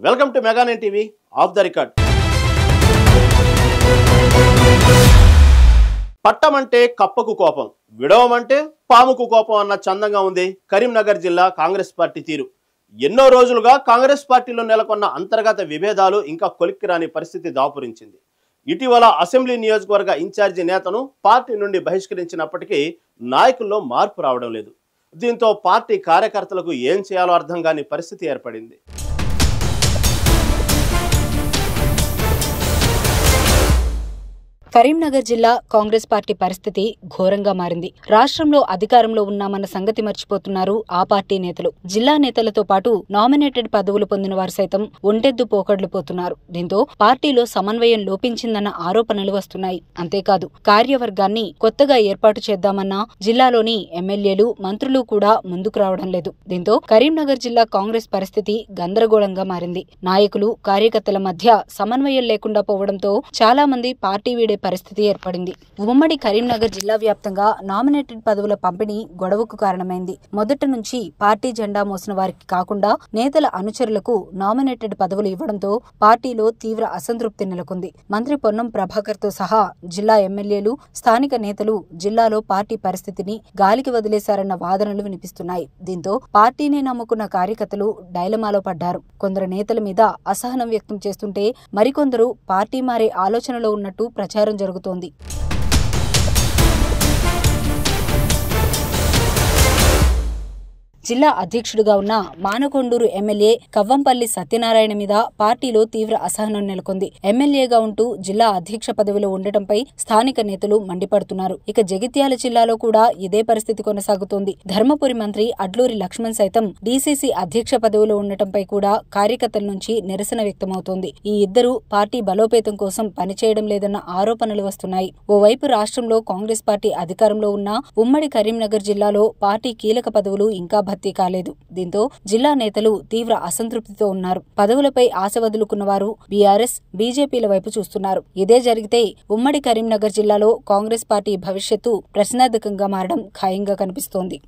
Welcome to Mega nine TV off the record. పట్టమంటే కప్పకు కోపం, విడవమంటే పాముకు కోపం అన్న చందంగా ఉంది కరీంనగర్ జిల్లా కాంగ్రెస్ పార్టీ తీరు. ఎన్నో రోజులుగా కాంగ్రెస్ పార్టీలో నెలకొన్న అంతర్గత విభేదాలు ఇంకా కొలిక్కిరాని పరిస్థితి దాపురించింది. ఇటీవల అసెంబ్లీ నియోజకవర్గ ఇన్ఛార్జి నేతను పార్టీ నుండి బహిష్కరించినప్పటికీ నాయకుల్లో మార్పు రావడం లేదు. దీంతో పార్టీ కార్యకర్తలకు ఏం చేయాలో అర్థం కాని పరిస్థితి ఏర్పడింది. కరీంనగర్ జిల్లా కాంగ్రెస్ పార్టీ పరిస్థితి ఘోరంగా మారింది. రాష్ట్రంలో అధికారంలో ఉన్నామన్న సంగతి మర్చిపోతున్నారు ఆ పార్టీ నేతలు. జిల్లా నేతలతో పాటు నామినేటెడ్ పదవులు పొందిన వారు సైతం ఒంటెద్దు పోకడ్లు పోతున్నారు. దీంతో పార్టీలో సమన్వయం లోపించిందన్న ఆరోపణలు వస్తున్నాయి. అంతేకాదు, కార్యవర్గాన్ని కొత్తగా ఏర్పాటు చేద్దామన్నా జిల్లాలోని ఎమ్మెల్యేలు, మంత్రులు కూడా ముందుకు రావడం లేదు. దీంతో కరీంనగర్ జిల్లా కాంగ్రెస్ పరిస్థితి గందరగోళంగా మారింది. నాయకులు, కార్యకర్తల మధ్య సమన్వయం లేకుండా పోవడంతో చాలా మంది పార్టీ వీడే పరిస్థితి ఏర్పడింది. ఉమ్మడి కరీంనగర్ జిల్లా వ్యాప్తంగా నామినేటెడ్ పదవుల పంపిణీ గొడవకు కారణమైంది. మొదటి నుంచి పార్టీ జెండా మోసిన వారికి కాకుండా నేతల అనుచరులకు నామినేటెడ్ పదవులు ఇవ్వడంతో పార్టీలో తీవ్ర అసంతృప్తి నెలకొంది. మంత్రి పొన్నం ప్రభాకర్ తో సహా జిల్లా ఎమ్మెల్యేలు, స్థానిక నేతలు జిల్లాలో పార్టీ పరిస్థితిని గాలికి వదిలేశారన్న వాదనలు వినిపిస్తున్నాయి. దీంతో పార్టీని నమ్ముకున్న కార్యకర్తలు డైలమాలో పడ్డారు. కొందరు నేతల మీద అసహనం వ్యక్తం చేస్తుంటే మరికొందరు పార్టీ మారే ఆలోచనలో ఉన్నట్టు ప్రచారం జరుగుతోంది. జిల్లా అధ్యక్షుడిగా ఉన్న మానకొండూరు ఎమ్మెల్యే కవ్వంపల్లి సత్యనారాయణ మీద పార్టీలో తీవ్ర అసహనం నెలకొంది. ఎమ్మెల్యేగా ఉంటూ జిల్లా అధ్యక్ష పదవిలో ఉండటంపై స్థానిక నేతలు మండిపడుతున్నారు. ఇక జగిత్యాల జిల్లాలో కూడా ఇదే పరిస్థితి కొనసాగుతోంది. ధర్మపురి మంత్రి అడ్లూరి లక్ష్మణ్ సైతం డీసీసీ అధ్యక్ష పదవిలో ఉండటంపై కూడా కార్యకర్తల నుంచి నిరసన వ్యక్తమవుతోంది. ఈ ఇద్దరు పార్టీ బలోపేతం కోసం పనిచేయడం లేదన్న ఆరోపణలు వస్తున్నాయి. ఓవైపు రాష్ట్రంలో కాంగ్రెస్ పార్టీ అధికారంలో ఉన్న ఉమ్మడి కరీంనగర్ జిల్లాలో పార్టీ కీలక పదవులు ఇంకా భర్తీ కాలేదు. దీంతో జిల్లా నేతలు తీవ్ర అసంతృప్తితో ఉన్నారు. పదవులపై ఆశ వదులుకున్న వారు బీఆర్ఎస్, బీజేపీల వైపు చూస్తున్నారు. ఇదే జరిగితే ఉమ్మడి కరీంనగర్ జిల్లాలో కాంగ్రెస్ పార్టీ భవిష్యత్తు ప్రశ్నార్థకంగా మారడం ఖాయంగా కనిపిస్తోంది.